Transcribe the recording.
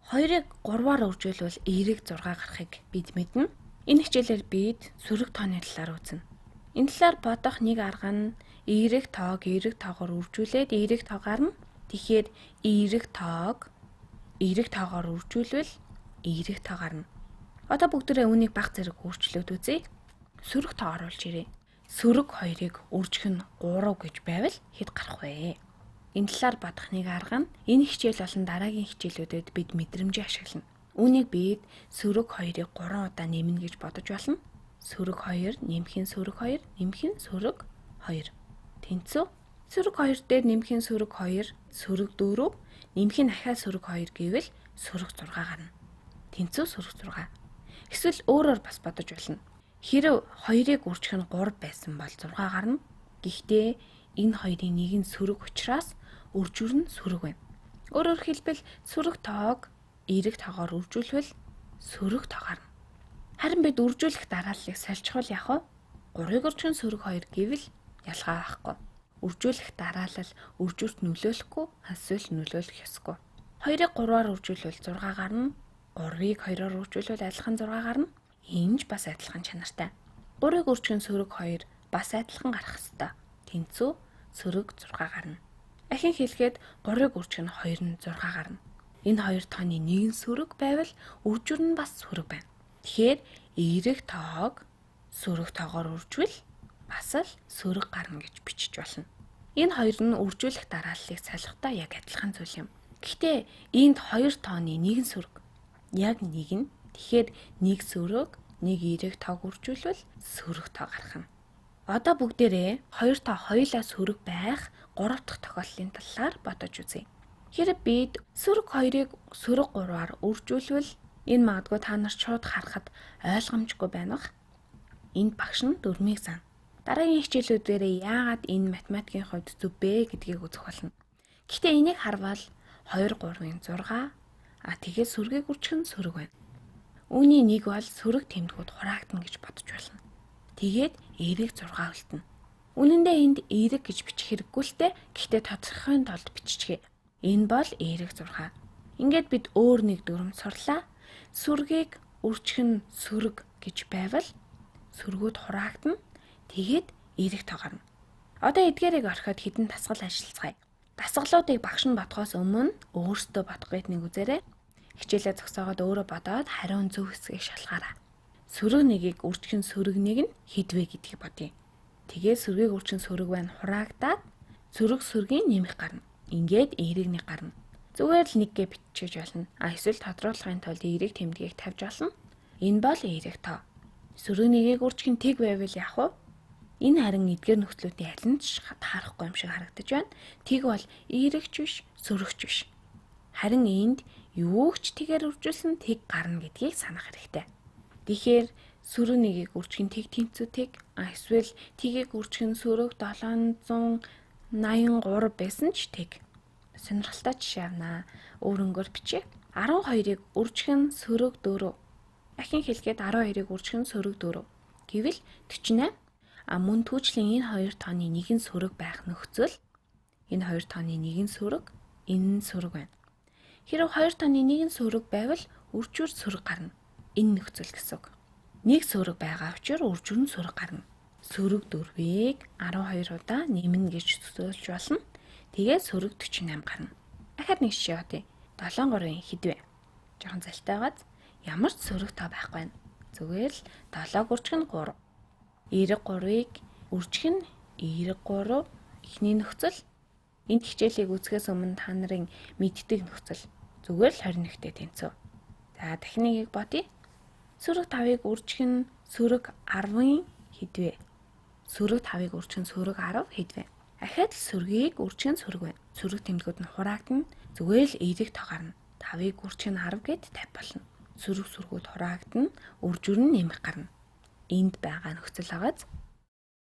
2-ыг 3-аар үржүүлвэл эерэг 6 гарахыг бид мэднэ. Энэ хичээлээр бид сөрөг тооны талаар үзнэ. Энэ талаар бодох нэг арга нь эерэг тоог эерэг тоогоор үржүүлээд эерэг тоо гарна. Тэгэхээр эерэг тоогоор үржүүлвэл эерэг тоо гарна. Одоо бүгдээрээ үүнийг баг зэрэг өөрчлөөд үзье. Сөрөг тоо оруулж ирье. Сөрөг 2-ыг үржих нь 3 гэж байвал хэд гарах вэ? Энэ талаар бодох нэг арга нь энэ хичээл болон дараагийн хичээлүүдэд бид мэдрэмжээ ашиглана. Үүнийг бид сөрөг 2-ыг 3 удаа нэмнэ гэж бодож болно. Сөрөг 2 нэмэх нь сөрөг 2 нэмэх нь сөрөг 2. Тэнцүү. Сөрөг 2 дээр нэмэх нь сөрөг 2, сөрөг 4, нэмэх нь ахаа сөрөг 2 гэвэл сөрөг 6 гарна. Тэнцүү сөрөг 6. Эсвэл өөрөөр бас бодож болно. Хэрэв 2-ыг үржих нь 3 байсан бол 6 гарна. Гэхдээ энэ хоёрын нэг нь сөрөг учраас үржүүр нь сөрөг байна. Өөрөөр хэлбэл сөрөг тоог эерэг тоогоор үржүүлвэл сөрөг тоо гарна. Харин бид үржүүлэх дарааллыг сольжхол яах вэ? 3-ыг үржих нь сөрөг 2 гэвэл ялгаа байхгүй. Үржүүлэх дараалал үржүүрт нөлөөлөхгүй, эсвэл нөлөөлөх ёсгүй. 2-ыг 3-аар үржүүлвэл 6 гарна. 3-ыг 2-оор үржүүлвэл адилхан 6 гарна. Энэ ч бас адилхан чанартай. 3-ыг үржих нь сөрөг 2 бас адилхан гарах ёстой. Тэнцүү сөрөг 6 гарна. Ахин хэлгээд 3-ыг үржих нь 2 нь 6 гарна. Энэ хоёр тооны нэг нь сөрөг байвал үржүүр нь бас сөрөг байна. Тэгэхээр эерэг тоог сөрөг тоогоор үржвэл бас л сөрөг гарна гэж бичиж болно. Энэ хоёр нь үржүүлэх дарааллыг солихдоо яг адилхан зүйл юм. Гэхдээ энд хоёр тооны нэг нь сөрөг. Яг нэг нь. Тэгэхээр нэг сөрөг, нэг эерэг тоог үржүүлвэл сөрөг тоо гарах нь. Одоо бүгдээрээ хоёр тоо хоёулаа сөрөг байх 3 дахь тохиолдлын талаар бодож үзье. Хэрэв бид сөрөг 2-ыг сөрөг 3-аар үржүүлвэл энэ магадгүй та нар шууд харахад ойлгомжгүй байна бах. Энд багш нь дүрмийг заана. Дараагийн хичээлүүдээр яагаад энэ математикийн хувьд зөв бэ гэдгийг үзэх болно. Гэхдээ энийг харвал 2 3-ын 6 тэгээд сөргийг үржих нь сөрөг байна. Үүний нэг бол сөрөг тэмдгүүд хураагдана гэж бодож байна. Тэгээд эерэг 6 үлдэнэ. Үнэн дээр энд эерэг гэж бичих хэрэггүй л дээ. Гэхдээ тодорхойн тулд биччихье. Энэ бол эерэг 6. Ингээд бид өөр нэг дүрм сурлаа. Сүргийг үржих нь сөрөг гэж байвал сөргүүд хураагдана. Тэгээд эерэг тоо гарна. Одоо эдгээрийг орхиод хідэн дасгал ажиллацгаая. Дасгалуудыг багш нь бодохоос өмнө өөрсдөө бодох гээд нэг үзээрэй. Хичээлээ зогсоогоод өөрөө бодоод хариун зөв хэсгийг шалгаарай. Сөрөг нэгийг үржих нь сөрөг нэг нь хэд вэ гэдгийг бодъё. Тэгээд сөргийг үржих нь сөрөг байна хураагдаад сөрөгийн нэмэх гарна. Ингээд эерэг нэг гарна. Зүгээр л нэггээ бичиж болно. Эсвэл тодруулахын тулд эерэг тэмдгийг тавьж болно. Энэ бол эерэг тоо. Сөрөг нэгийг үржих нь тэг байвал яах вэ? Энэ харин эдгээр нөхцлүүдийн аль нь ч таарахгүй юм шиг харагдаж байна. Тэг бол эерэгч биш, сөрөгч биш. Харин энд юуг ч тэгээр үржүүлсэн тэг гарна гэдгийг санах хэрэгтэй. Тэгэхээр сөрөг нэгийг үржих нь тэг тэнцүү тэг, эсвэл тэгийг үржих нь сөрөг 783 байсан ч тэг. Сонирхолтой жишээ авнаа. Өөрөнгөөр бичье. 12-ыг үржих нь сөрөг 4. Ахин хэлгээд 12-ыг үржих нь сөрөг 4 гэвэл 48. Мөн түүчлийн энэ хоёр тооны нэг нь сөрөг байх нөхцөл энэ хоёр тооны нэг нь сөрөг, энэ нь сөрөг байна. Хэрэв хоёр тооны нэг нь сөрөг байвал үржүүр сөрөг гарна. Энэ нөхцөл гэсэн үг. Нэг сөрөг байгаа учраас үржүүр нь сөрөг гарна. Сөрөг 4-ийг 12 удаа нэмнэ гэж төсөөлж болно. Тэгээд сөрөг 48 гарна. Дахиад нэг жишээ бодъё. 7 3-ын хэд вэ? Жохон залтай байгааз ямар ч сөрөг тоо байхгүй байна. Зүгээр л 7-г үржих нь 3. Эерэг 3-ыг үржих нь эерэг 3 эхний нөхцөл. Энд хичээлийг үзэхээс өмнө та нарын мэддэг нөхцөл зүгээр л 21-тэй тэнцүү. За дахин нэгийг бодъё. Сөрөг 5-ыг үржих нь сөрөг 10-ын хэд вэ? Сөрөг 5-ыг үржих нь сөрөг 10 хэд вэ? Ахаад л сөргийг үржих нь сөрөг байна. Сөрөг тэмдгүүд нь хураагдана. Зүгээр л эерэг тоо гарна. 5-ыг үржих нь 10 гэд тавь болно. Сөрөг сүргүүд хураагдана. Үржүүр нь нэмэх гарна. Энд байгаа нөхцөл агааз